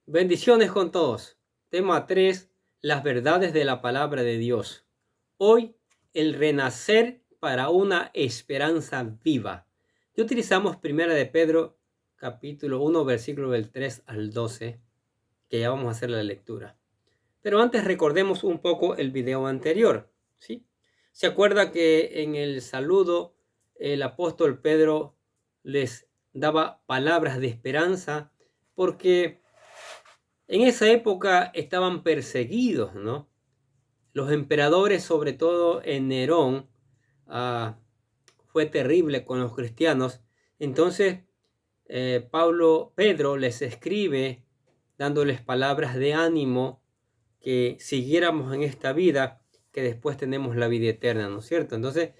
Bendiciones con todos. Tema 3: las verdades de la palabra de Dios. Hoy, el renacer para una esperanza viva. Y utilizamos 1 de Pedro, capítulo 1, versículo del 3 al 12, que ya vamos a hacer la lectura. Pero antes recordemos un poco el video anterior, ¿sí? ¿Se acuerda que en el saludo el apóstol Pedro les daba palabras de esperanza? Porque en esa época estaban perseguidos, ¿no? Los emperadores, sobre todo en Nerón, fue terrible con los cristianos. Entonces, Pedro les escribe dándoles palabras de ánimo, que siguiéramos en esta vida, que después tenemos la vida eterna, ¿no es cierto? Entonces,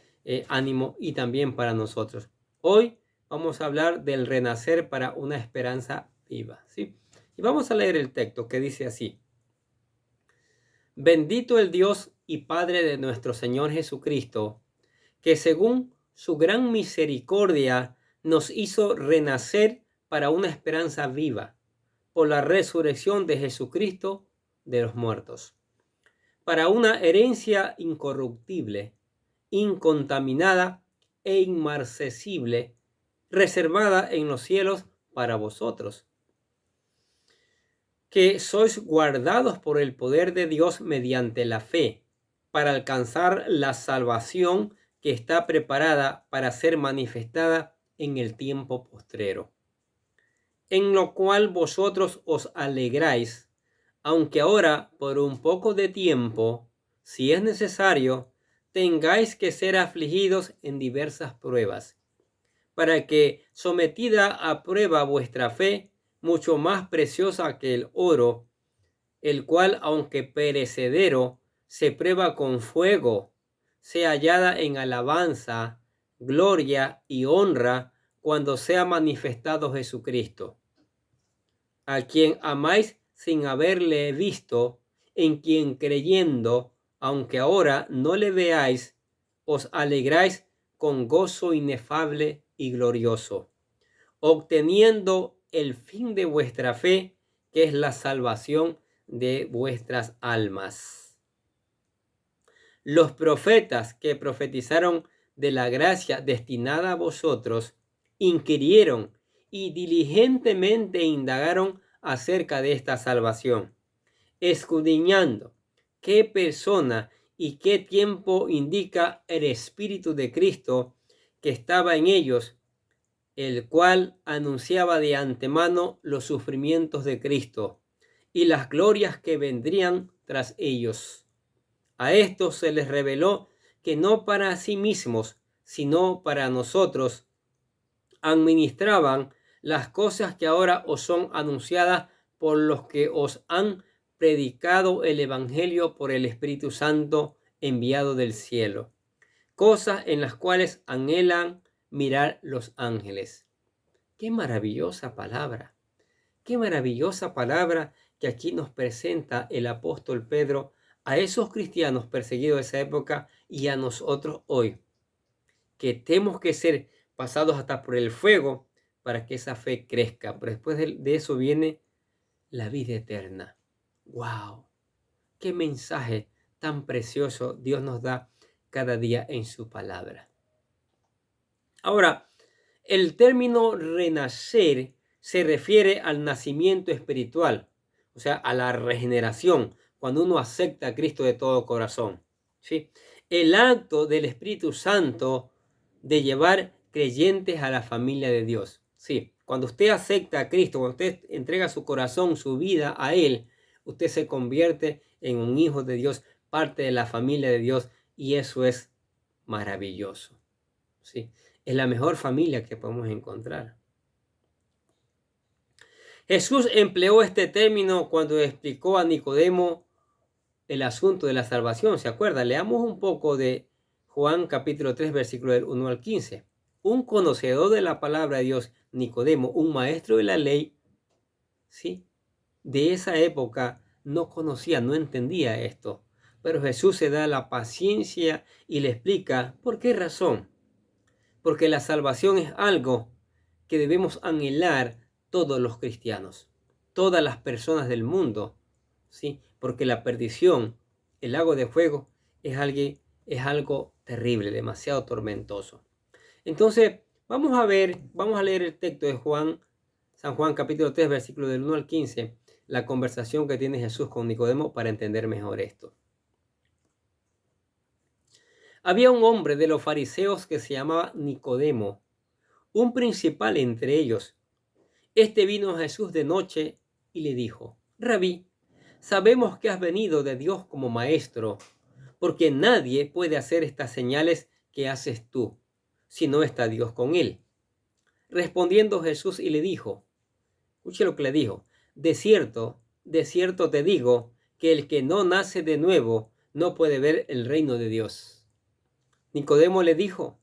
ánimo y también para nosotros. Hoy vamos a hablar del renacer para una esperanza viva, ¿sí? Y vamos a leer el texto que dice así: Bendito el Dios y Padre de nuestro Señor Jesucristo, que según su gran misericordia nos hizo renacer para una esperanza viva, por la resurrección de Jesucristo de los muertos, para una herencia incorruptible, incontaminada e inmarcesible, reservada en los cielos para vosotros, que sois guardados por el poder de Dios mediante la fe, para alcanzar la salvación que está preparada para ser manifestada en el tiempo postrero, en lo cual vosotros os alegráis, aunque ahora por un poco de tiempo, si es necesario, tengáis que ser afligidos en diversas pruebas, para que, sometida a prueba vuestra fe, mucho más preciosa que el oro, el cual, aunque perecedero, se prueba con fuego, sea hallada en alabanza, gloria y honra cuando sea manifestado Jesucristo, a quien amáis sin haberle visto, en quien creyendo, aunque ahora no le veáis, os alegráis con gozo inefable y glorioso, obteniendo el fin de vuestra fe, que es la salvación de vuestras almas. Los profetas que profetizaron de la gracia destinada a vosotros inquirieron y diligentemente indagaron acerca de esta salvación, escudriñando qué persona y qué tiempo indica el Espíritu de Cristo que estaba en ellos, el cual anunciaba de antemano los sufrimientos de Cristo y las glorias que vendrían tras ellos. A estos se les reveló que no para sí mismos, sino para nosotros, administraban las cosas que ahora os son anunciadas por los que os han predicado el Evangelio por el Espíritu Santo enviado del cielo, cosas en las cuales anhelan mirar los ángeles. Qué maravillosa palabra, qué maravillosa palabra que aquí nos presenta el apóstol Pedro a esos cristianos perseguidos de esa época y a nosotros hoy, que tenemos que ser pasados hasta por el fuego para que esa fe crezca. Pero después de eso viene la vida eterna. ¡Wow! ¡Qué mensaje tan precioso Dios nos da cada día en su palabra! Ahora, el término renacer se refiere al nacimiento espiritual, o sea, a la regeneración, cuando uno acepta a Cristo de todo corazón, ¿sí? El acto del Espíritu Santo de llevar creyentes a la familia de Dios. Sí, cuando usted acepta a Cristo, cuando usted entrega su corazón, su vida a Él, usted se convierte en un hijo de Dios, parte de la familia de Dios, y eso es maravilloso. Sí, es la mejor familia que podemos encontrar. Jesús empleó este término cuando explicó a Nicodemo el asunto de la salvación. ¿Se acuerda? Leamos un poco de Juan capítulo 3, versículo del 1 al 15. Un conocedor de la palabra de Dios, Nicodemo, un maestro de la ley, ¿sí?, de esa época, no conocía, no entendía esto. Pero Jesús se da la paciencia y le explica por qué razón. Porque la salvación es algo que debemos anhelar todos los cristianos. todas las personas del mundo, ¿sí? Porque la perdición, el lago de fuego, es algo terrible, demasiado tormentoso. Entonces, vamos a leer el texto de San Juan capítulo 3, versículo del 1 al 15, la conversación que tiene Jesús con Nicodemo para entender mejor esto. Había un hombre de los fariseos que se llamaba Nicodemo, un principal entre ellos. Este vino a Jesús de noche y le dijo: Rabí, sabemos que has venido de Dios como maestro, porque nadie puede hacer estas señales que haces tú, si no está Dios con él. Respondiendo Jesús y le dijo, escuche lo que le dijo: de cierto te digo, que el que no nace de nuevo no puede ver el reino de Dios. Nicodemo le dijo: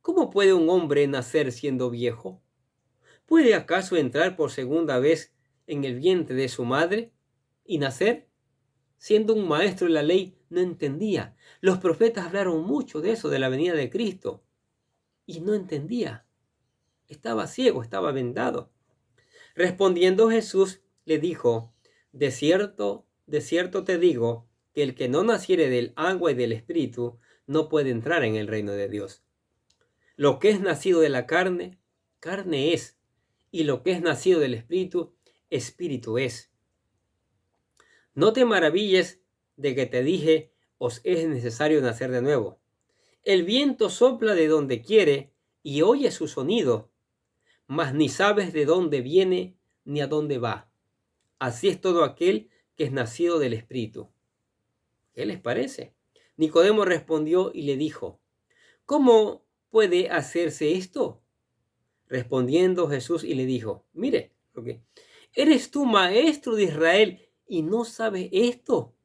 ¿cómo puede un hombre nacer siendo viejo? ¿Puede acaso entrar por segunda vez en el vientre de su madre y nacer? Siendo un maestro de la ley, no entendía. Los profetas hablaron mucho de eso, de la venida de Cristo, y no entendía. Estaba ciego, estaba vendado. Respondiendo Jesús, le dijo: de cierto te digo, que el que no naciere del agua y del Espíritu no puede entrar en el reino de Dios. Lo que es nacido de la carne, carne es, y lo que es nacido del Espíritu, Espíritu es. No te maravilles de que te dije, os es necesario nacer de nuevo. El viento sopla de donde quiere y oye su sonido, mas ni sabes de dónde viene ni a dónde va. Así es todo aquel que es nacido del Espíritu. ¿Qué les parece? Nicodemo respondió y le dijo: ¿cómo puede hacerse esto? Respondiendo Jesús y le dijo: mire, ¿eres tú maestro de Israel y no sabes esto?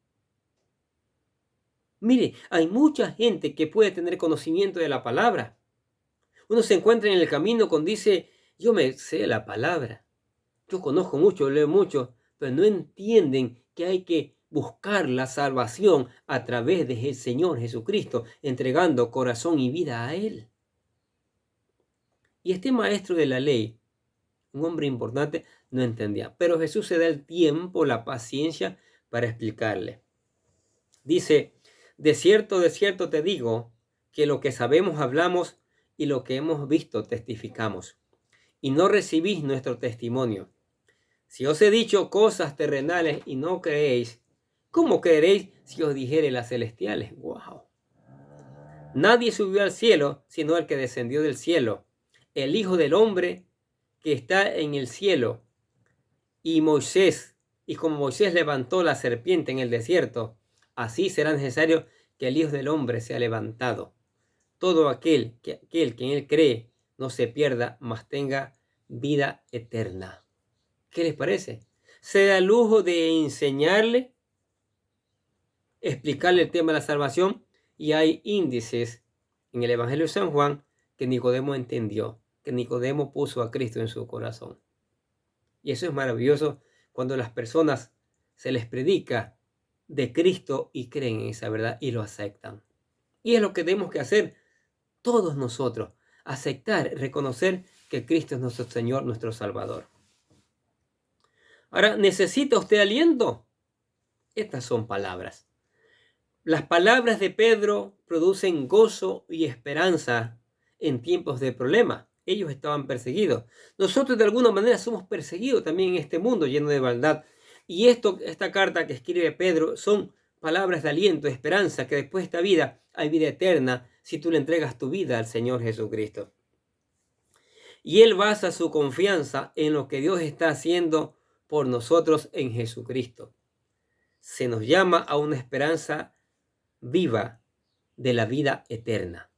Mire, hay mucha gente que puede tener conocimiento de la palabra. Uno se encuentra en el camino cuando dice: yo me sé la palabra, yo conozco mucho, leo mucho, pero no entienden que hay que buscar la salvación a través del Señor Jesucristo, entregando corazón y vida a Él. Y este maestro de la ley, un hombre importante, no entendía, pero Jesús se da el tiempo, la paciencia para explicarle. Dice: de cierto te digo, que lo que sabemos hablamos y lo que hemos visto testificamos, y no recibís nuestro testimonio. Si os he dicho cosas terrenales y no creéis, ¿cómo creeréis si os dijere las celestiales? ¡Wow! Nadie subió al cielo sino el que descendió del cielo, el Hijo del Hombre que está en el cielo. Y como Moisés levantó la serpiente en el desierto, así será necesario que el Hijo del Hombre sea levantado. Todo aquel que en él cree no se pierda, mas tenga vida eterna. ¿Qué les parece? Se da el lujo de enseñarle, explicarle el tema de la salvación, y hay índices en el Evangelio de San Juan que Nicodemo entendió, que Nicodemo puso a Cristo en su corazón. Y eso es maravilloso cuando las personas se les predica de Cristo y creen en esa verdad y lo aceptan. Y es lo que tenemos que hacer todos nosotros: aceptar, reconocer que Cristo es nuestro Señor, nuestro Salvador. Ahora, ¿necesita usted aliento? Estas son palabras. Las palabras de Pedro producen gozo y esperanza en tiempos de problema. Ellos estaban perseguidos. Nosotros de alguna manera somos perseguidos también en este mundo lleno de maldad. Y esta carta que escribe Pedro son palabras de aliento, de esperanza, que después de esta vida hay vida eterna si tú le entregas tu vida al Señor Jesucristo. Y él basa su confianza en lo que Dios está haciendo por nosotros en Jesucristo. Se nos llama a una esperanza viva de la vida eterna.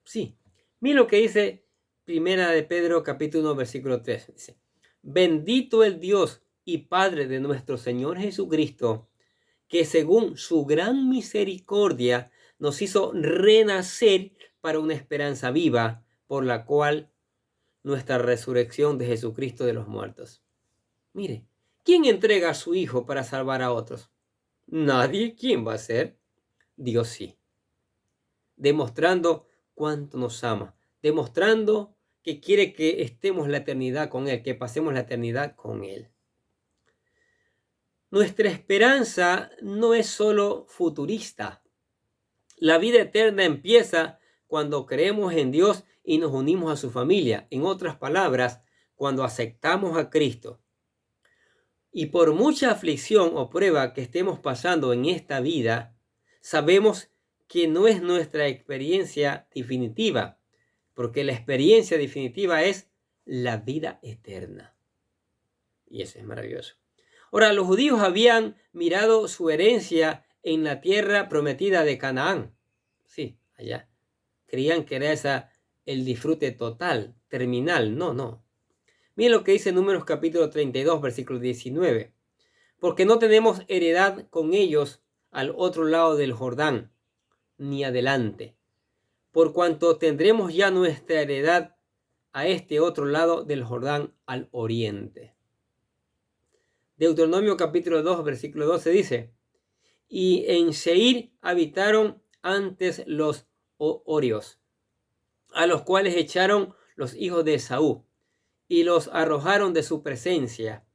Sí, mira lo que dice Primera de Pedro capítulo 1 versículo 3. Dice: bendito el Dios y Padre de nuestro Señor Jesucristo, que según su gran misericordia nos hizo renacer para una esperanza viva, por la cual nuestra resurrección de Jesucristo de los muertos. Mire, ¿quién entrega a su Hijo para salvar a otros? Nadie. ¿Quién va a ser? Dios sí. Demostrando cuánto nos ama, demostrando que quiere que estemos la eternidad con Él, que pasemos la eternidad con Él. Nuestra esperanza no es solo futurista. La vida eterna empieza cuando creemos en Dios y nos unimos a su familia. En otras palabras, cuando aceptamos a Cristo. Y por mucha aflicción o prueba que estemos pasando en esta vida, sabemos que no es nuestra experiencia definitiva, porque la experiencia definitiva es la vida eterna. Y eso es maravilloso. Ahora, los judíos habían mirado su herencia en la tierra prometida de Canaán. Sí, allá. Creían que era el disfrute total, terminal. No. Miren lo que dice Números capítulo 32, versículo 19. Porque no tenemos heredad con ellos al otro lado del Jordán, ni adelante. Por cuanto tendremos ya nuestra heredad a este otro lado del Jordán, al oriente. Deuteronomio capítulo 2, versículo 12 dice: y en Seir habitaron antes los horios, a los cuales echaron los hijos de Esaú, y los arrojaron de su presencia,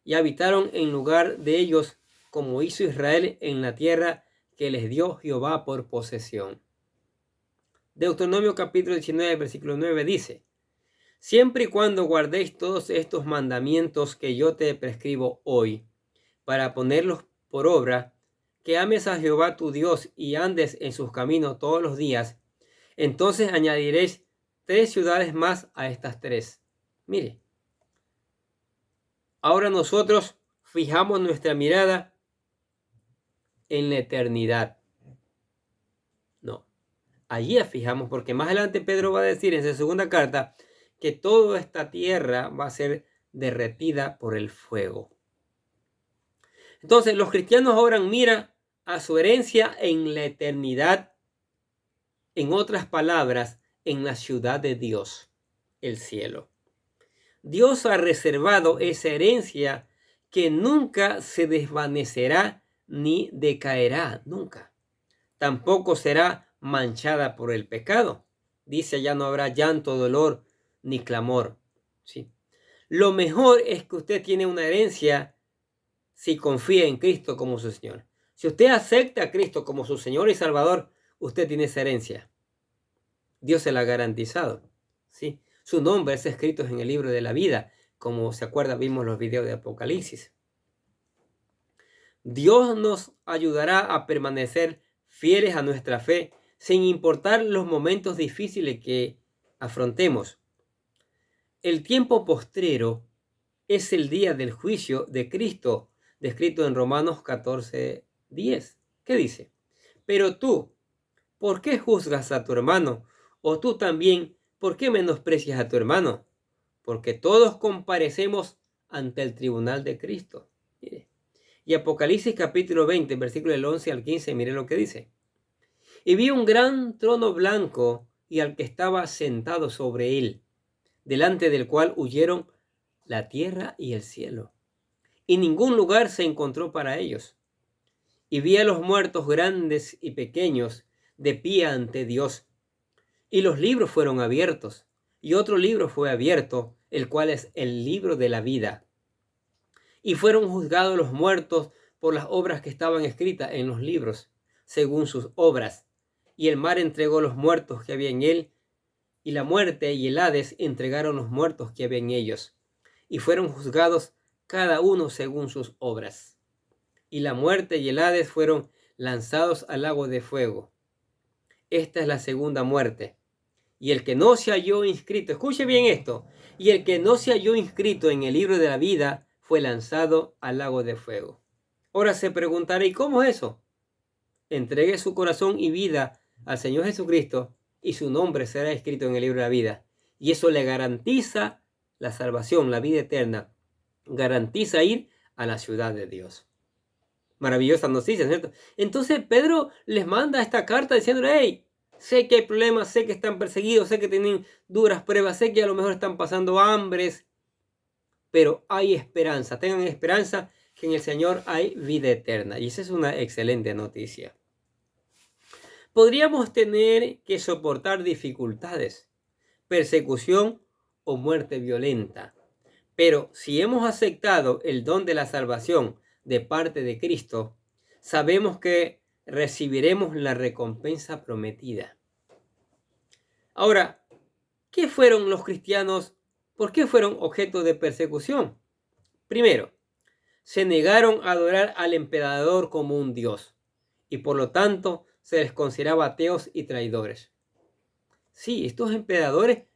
y habitaron en lugar de ellos, como hizo Israel en la tierra que les dio Jehová por posesión. Deuteronomio capítulo 19, versículo 9 dice: siempre y cuando guardéis todos estos mandamientos que yo te prescribo hoy, para ponerlos por obra, que ames a Jehová tu Dios y andes en sus caminos todos los días, entonces añadiréis 3 ciudades más a estas 3. Mire, ahora nosotros fijamos nuestra mirada en la eternidad. No, allí la fijamos, porque más adelante Pedro va a decir en su segunda carta que toda esta tierra va a ser derretida por el fuego. Entonces los cristianos ahora miran a su herencia en la eternidad, en otras palabras, en la ciudad de Dios, el cielo. Dios ha reservado esa herencia que nunca se desvanecerá ni decaerá, nunca. Tampoco será manchada por el pecado. Dice, ya no habrá llanto, dolor ni clamor. ¿Sí? Lo mejor es que usted tiene una herencia si confía en Cristo como su Señor. Si usted acepta a Cristo como su Señor y Salvador, usted tiene esa herencia. Dios se la ha garantizado. ¿Sí? Su nombre es escrito en el libro de la vida, como se acuerda, vimos los videos de Apocalipsis. Dios nos ayudará a permanecer fieles a nuestra fe, sin importar los momentos difíciles que afrontemos. El tiempo postrero es el día del juicio de Cristo, descrito en Romanos 14:10. ¿Qué dice? Pero tú, ¿por qué juzgas a tu hermano? O tú también, ¿por qué menosprecias a tu hermano? Porque todos comparecemos ante el tribunal de Cristo. Mire. Y Apocalipsis capítulo 20, versículo del 11 al 15, mire lo que dice. Y vi un gran trono blanco y al que estaba sentado sobre él, delante del cual huyeron la tierra y el cielo, y ningún lugar se encontró para ellos. Y vi a los muertos grandes y pequeños de pie ante Dios, y los libros fueron abiertos, y otro libro fue abierto, el cual es el libro de la vida. Y fueron juzgados los muertos por las obras que estaban escritas en los libros, según sus obras. Y el mar entregó los muertos que había en él, y la muerte y el Hades entregaron los muertos que había en ellos, y fueron juzgados cada uno según sus obras. Y la muerte y el Hades fueron lanzados al lago de fuego. Esta es la segunda muerte. Y el que no se halló inscrito, escuche bien esto, y el que no se halló inscrito en el libro de la vida fue lanzado al lago de fuego. Ahora se preguntará, ¿y cómo es eso? Entregue su corazón y vida al Señor Jesucristo y su nombre será escrito en el libro de la vida. Y eso le garantiza la salvación, la vida eterna. Garantiza ir a la ciudad de Dios. Maravillosa noticia, ¿cierto? Entonces Pedro les manda esta carta diciéndole, hey, sé que hay problemas, sé que están perseguidos, sé que tienen duras pruebas, sé que a lo mejor están pasando hambres, pero hay esperanza. Tengan esperanza que en el Señor hay vida eterna. Y esa es una excelente noticia. Podríamos tener que soportar dificultades, persecución o muerte violenta. Pero si hemos aceptado el don de la salvación de parte de Cristo, sabemos que recibiremos la recompensa prometida. Ahora, ¿qué fueron los cristianos? ¿Por qué fueron objeto de persecución? Primero, se negaron a adorar al emperador como un dios y por lo tanto se les consideraba ateos y traidores. Sí, estos emperadores,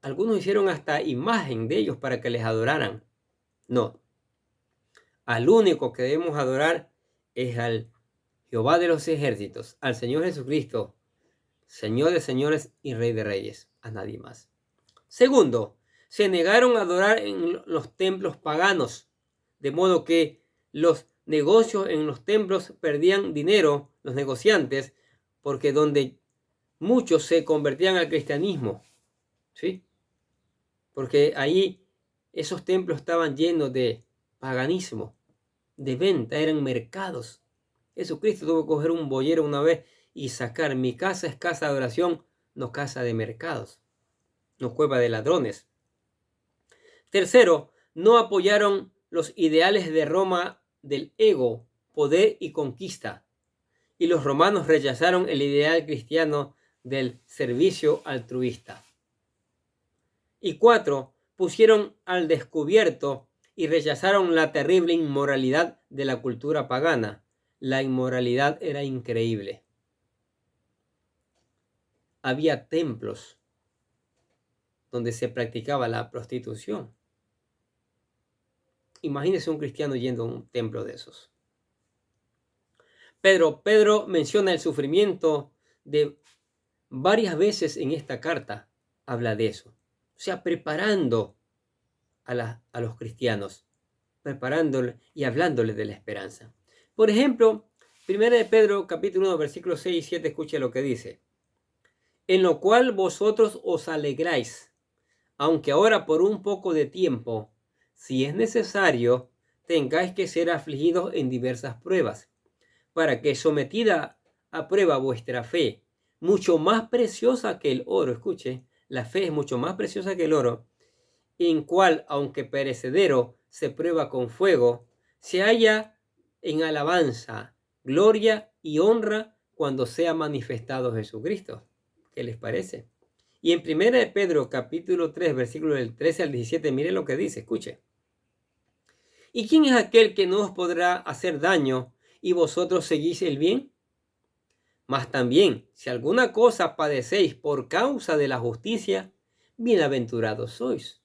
algunos hicieron hasta imagen de ellos para que les adoraran. No, al único que debemos adorar es al Jehová de los ejércitos, al Señor Jesucristo, Señor de señores y Rey de reyes, a nadie más. Segundo, se negaron a adorar en los templos paganos, de modo que los negocios en los templos perdían dinero, los negociantes, porque donde muchos se convertían al cristianismo, ¿sí? Porque ahí esos templos estaban llenos de paganismo, de venta, eran mercados. Jesucristo tuvo que coger un boyero una vez y sacar: mi casa es casa de oración, no casa de mercados, no cueva de ladrones. Tercero, no apoyaron los ideales de Roma del ego, poder y conquista. Y los romanos rechazaron el ideal cristiano del servicio altruista. Y cuatro, pusieron al descubierto y rechazaron la terrible inmoralidad de la cultura pagana. La inmoralidad era increíble. Había templos donde se practicaba la prostitución. Imagínese un cristiano yendo a un templo de esos. Pedro menciona el sufrimiento de varias veces en esta carta. Habla de eso. O sea, preparando a los cristianos, preparándoles y hablándoles de la esperanza. Por ejemplo, 1 de Pedro, capítulo 1, versículos 6 y 7, escuche lo que dice. En lo cual vosotros os alegráis, aunque ahora por un poco de tiempo, si es necesario, tengáis que ser afligidos en diversas pruebas, para que sometida a prueba vuestra fe, mucho más preciosa que el oro, escuche, la fe es mucho más preciosa que el oro, en cual, aunque perecedero, se prueba con fuego, se halla en alabanza, gloria y honra cuando sea manifestado Jesucristo. ¿Qué les parece? Y en 1 de Pedro, capítulo 3, versículos del 13 al 17, mire lo que dice, escuche. ¿Y quién es aquel que no os podrá hacer daño y vosotros seguís el bien? Mas también, si alguna cosa padecéis por causa de la justicia, bienaventurados sois.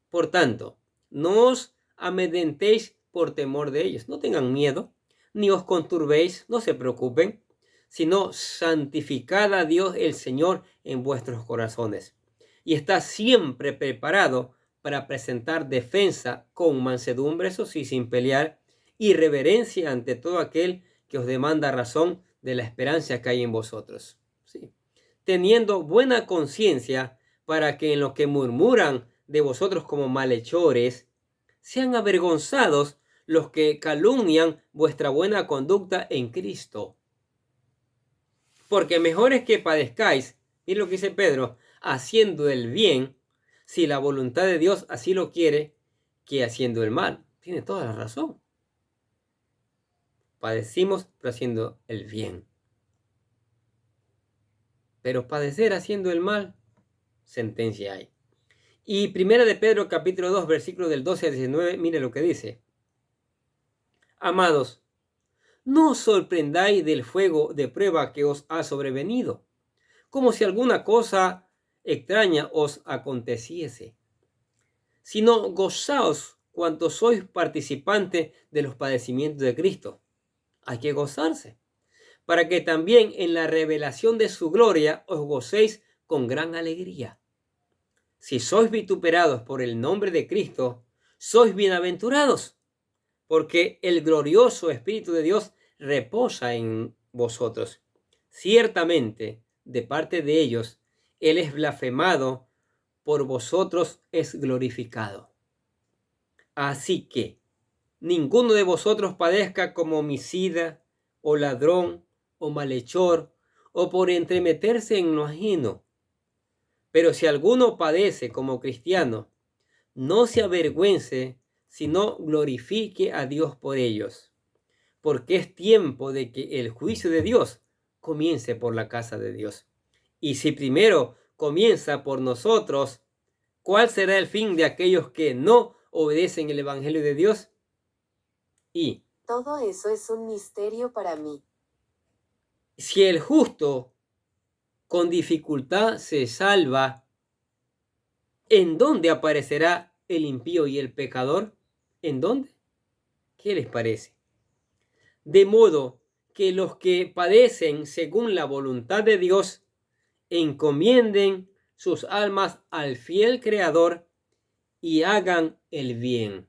Por tanto, no os amedrentéis por temor de ellos. No tengan miedo, ni os conturbéis, no se preocupen, sino santificad a Dios el Señor en vuestros corazones. Y está siempre preparado para presentar defensa con mansedumbre, eso sí, sin pelear, y reverencia ante todo aquel que os demanda razón de la esperanza que hay en vosotros. ¿Sí? Teniendo buena conciencia para que en lo que murmuran de vosotros como malhechores, sean avergonzados los que calumnian vuestra buena conducta en Cristo. Porque mejor es que padezcáis, y lo que dice Pedro, haciendo el bien, si la voluntad de Dios así lo quiere, que haciendo el mal. Tiene toda la razón. Padecimos, pero haciendo el bien. Pero padecer haciendo el mal, sentencia hay. Y 1 de Pedro, capítulo 2, versículos del 12 al 19, mire lo que dice. Amados, no os sorprendáis del fuego de prueba que os ha sobrevenido, como si alguna cosa extraña os aconteciese, sino gozaos cuanto sois participantes de los padecimientos de Cristo. Hay que gozarse, para que también en la revelación de su gloria os gocéis con gran alegría. Si sois vituperados por el nombre de Cristo, sois bienaventurados, porque el glorioso Espíritu de Dios reposa en vosotros. Ciertamente, de parte de ellos, Él es blasfemado, por vosotros es glorificado. Así que, ninguno de vosotros padezca como homicida, o ladrón, o malhechor, o por entremeterse en lo ajeno. Pero si alguno padece como cristiano, no se avergüence, sino glorifique a Dios por ellos, porque es tiempo de que el juicio de Dios comience por la casa de Dios. Y si primero comienza por nosotros, ¿cuál será el fin de aquellos que no obedecen el Evangelio de Dios? Y todo eso es un misterio para mí. Si el justo con dificultad se salva, ¿en dónde aparecerá el impío y el pecador? ¿En dónde? ¿Qué les parece? De modo que los que padecen según la voluntad de Dios encomienden sus almas al fiel Creador y hagan el bien.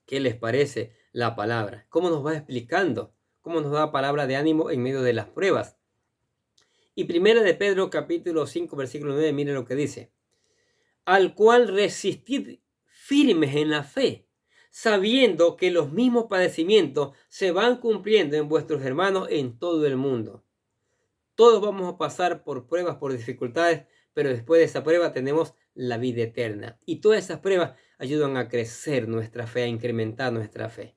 ¿Qué les parece la palabra? ¿Cómo nos va explicando? ¿Cómo nos da palabra de ánimo en medio de las pruebas? Y primera de Pedro capítulo 5 versículo 9, miren lo que dice. Al cual resistid firmes en la fe, sabiendo que los mismos padecimientos se van cumpliendo en vuestros hermanos en todo el mundo. Todos vamos a pasar por pruebas, por dificultades, pero después de esa prueba tenemos la vida eterna. Y todas esas pruebas ayudan a crecer nuestra fe, a incrementar nuestra fe.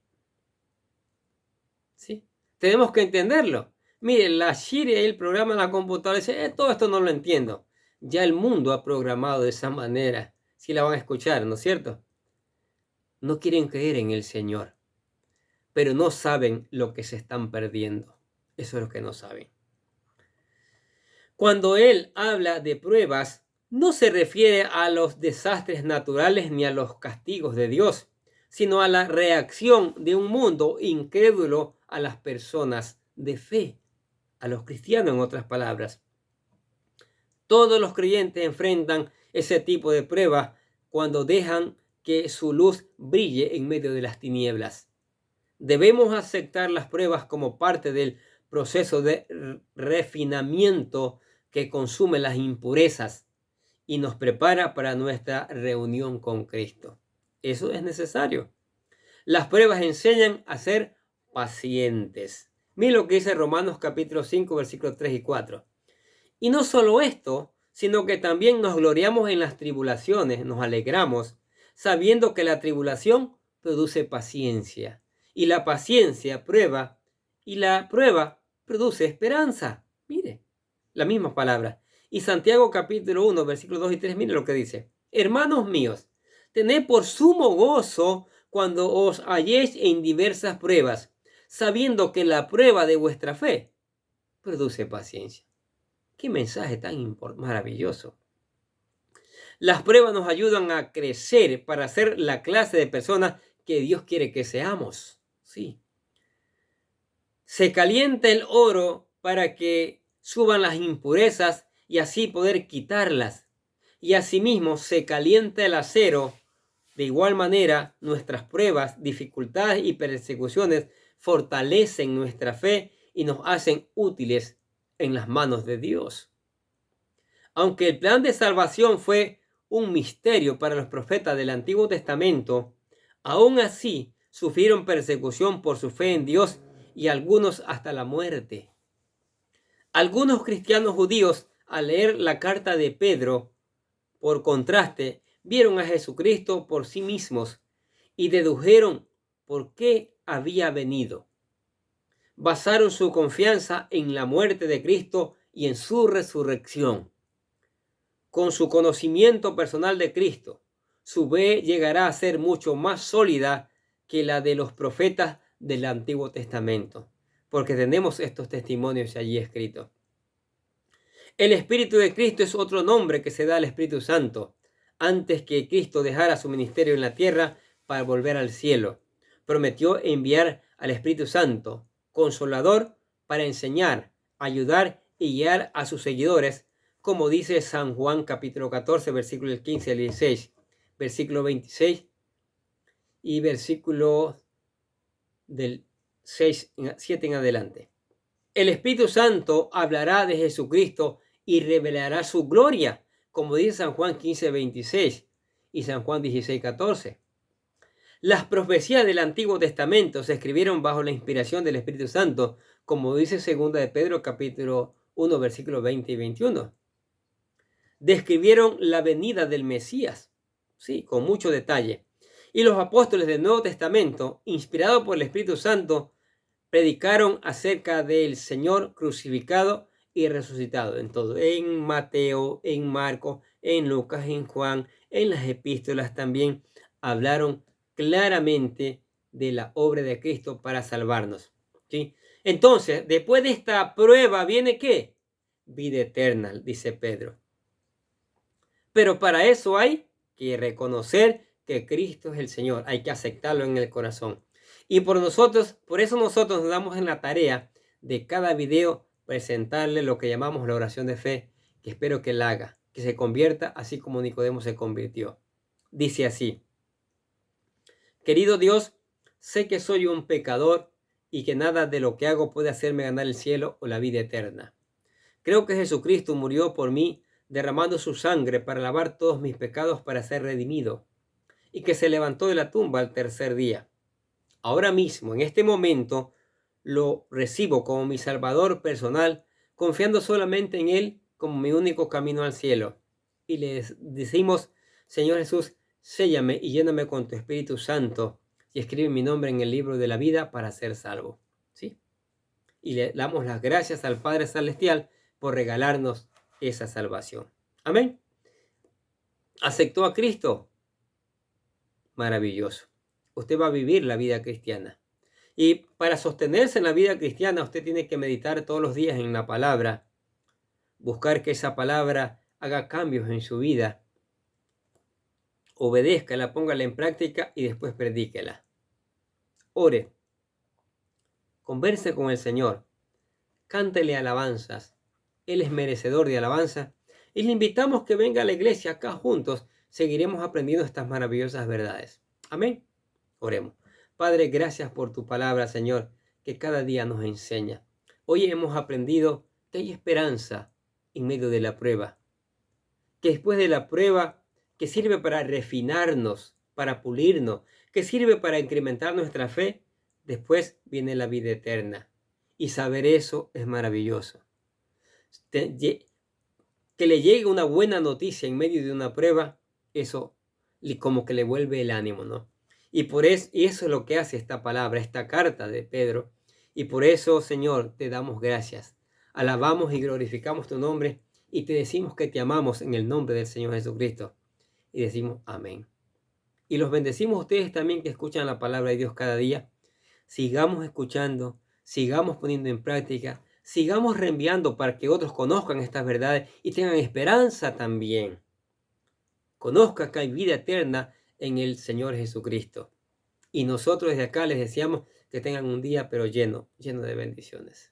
¿Sí? Tenemos que entenderlo. Miren, la Shiri y el programa en la computadora dice, todo esto no lo entiendo. Ya el mundo ha programado de esa manera. Si la van a escuchar, ¿no es cierto? No quieren creer en el Señor, pero no saben lo que se están perdiendo. Eso es lo que no saben. Cuando Él habla de pruebas, no se refiere a los desastres naturales ni a los castigos de Dios, sino a la reacción de un mundo incrédulo a las personas de fe, a los cristianos en otras palabras. Todos los creyentes enfrentan ese tipo de pruebas cuando dejan que su luz brille en medio de las tinieblas. Debemos aceptar las pruebas como parte del proceso de refinamiento que consume las impurezas y nos prepara para nuestra reunión con Cristo. Eso es necesario. Las pruebas enseñan a ser pacientes. Miren lo que dice Romanos capítulo 5, versículos 3 y 4. Y no solo esto, sino que también nos gloriamos en las tribulaciones, nos alegramos, sabiendo que la tribulación produce paciencia, y la paciencia prueba, y la prueba produce esperanza. Mire, la misma palabra. Y Santiago capítulo 1, versículos 2 y 3, mire lo que dice. Hermanos míos, tened por sumo gozo cuando os halléis en diversas pruebas, sabiendo que la prueba de vuestra fe produce paciencia. Qué mensaje tan maravilloso. Las pruebas nos ayudan a crecer para ser la clase de personas que Dios quiere que seamos. Sí. Se calienta el oro para que suban las impurezas y así poder quitarlas. Y asimismo se calienta el acero. De igual manera, nuestras pruebas, dificultades y persecuciones fortalecen nuestra fe y nos hacen útiles en las manos de Dios. Aunque el plan de salvación fue un misterio para los profetas del Antiguo Testamento, aún así sufrieron persecución por su fe en Dios y algunos hasta la muerte. Algunos cristianos judíos, al leer la carta de Pedro, por contraste, vieron a Jesucristo por sí mismos y dedujeron por qué había venido. Basaron su confianza en la muerte de Cristo y en su resurrección. Con su conocimiento personal de Cristo, su fe llegará a ser mucho más sólida que la de los profetas del Antiguo Testamento, porque tenemos estos testimonios allí escritos. El Espíritu de Cristo es otro nombre que se da al Espíritu Santo, antes que Cristo dejara su ministerio en la tierra para volver al cielo. Prometió enviar al Espíritu Santo, Consolador, para enseñar, ayudar y guiar a sus seguidores, como dice San Juan capítulo 14, versículos 15 al 16, versículo 26 y versículo del 7 en adelante. El Espíritu Santo hablará de Jesucristo y revelará su gloria, como dice San Juan 15, 26 y San Juan 16, 14. Las profecías del Antiguo Testamento se escribieron bajo la inspiración del Espíritu Santo, como dice 2 de Pedro capítulo 1, versículos 20 y 21. Describieron la venida del Mesías. sí, con mucho detalle. Y los apóstoles del Nuevo Testamento, inspirados por el Espíritu Santo, predicaron acerca del Señor crucificado y resucitado en todo, en Mateo, en Marcos, en Lucas, en Juan, en las epístolas también hablaron claramente de la obra de Cristo para salvarnos, ¿sí? Entonces, después de esta prueba viene ¿qué? Vida eterna, dice Pedro. Pero para eso hay que reconocer que Cristo es el Señor, hay que aceptarlo en el corazón. Y por eso nosotros nos damos en la tarea de cada video presentarle lo que llamamos la oración de fe, que espero que la haga, que se convierta así como Nicodemo se convirtió. Dice así: querido Dios, sé que soy un pecador y que nada de lo que hago puede hacerme ganar el cielo o la vida eterna. Creo que Jesucristo murió por mí, derramando su sangre para lavar todos mis pecados para ser redimido, y que se levantó de la tumba al tercer día. Ahora mismo, en este momento, lo recibo como mi Salvador personal, confiando solamente en Él como mi único camino al cielo. Y les decimos: Señor Jesús, séllame y lléname con tu Espíritu Santo y escribe mi nombre en el libro de la vida para ser salvo. ¿Sí? Y le damos las gracias al Padre Celestial por regalarnos esa salvación. Amén. ¿Aceptó a Cristo? Maravilloso. Usted va a vivir la vida cristiana. Y para sostenerse en la vida cristiana, usted tiene que meditar todos los días en la palabra, buscar que esa palabra haga cambios en su vida, obedézcala, póngala en práctica y después predíquela. Ore, converse con el Señor, cántele alabanzas. Él es merecedor de alabanza y le invitamos que venga a la iglesia. Acá juntos seguiremos aprendiendo estas maravillosas verdades. Amén. Oremos. Padre, gracias por tu palabra, Señor, que cada día nos enseña. Hoy hemos aprendido que hay esperanza en medio de la prueba, que después de la prueba, que sirve para refinarnos, para pulirnos, que sirve para incrementar nuestra fe, después viene la vida eterna. Y saber eso es maravilloso. Que le llegue una buena noticia en medio de una prueba, eso como que le vuelve el ánimo, ¿no? Y eso es lo que hace esta palabra, esta carta de Pedro. Y por eso, Señor, te damos gracias. Alabamos y glorificamos tu nombre y te decimos que te amamos en el nombre del Señor Jesucristo. Y decimos amén. Y los bendecimos a ustedes también que escuchan la palabra de Dios cada día. Sigamos escuchando, sigamos poniendo en práctica, sigamos reenviando para que otros conozcan estas verdades y tengan esperanza también. Conozca que hay vida eterna en el Señor Jesucristo. Y nosotros desde acá les deseamos que tengan un día pero lleno de bendiciones.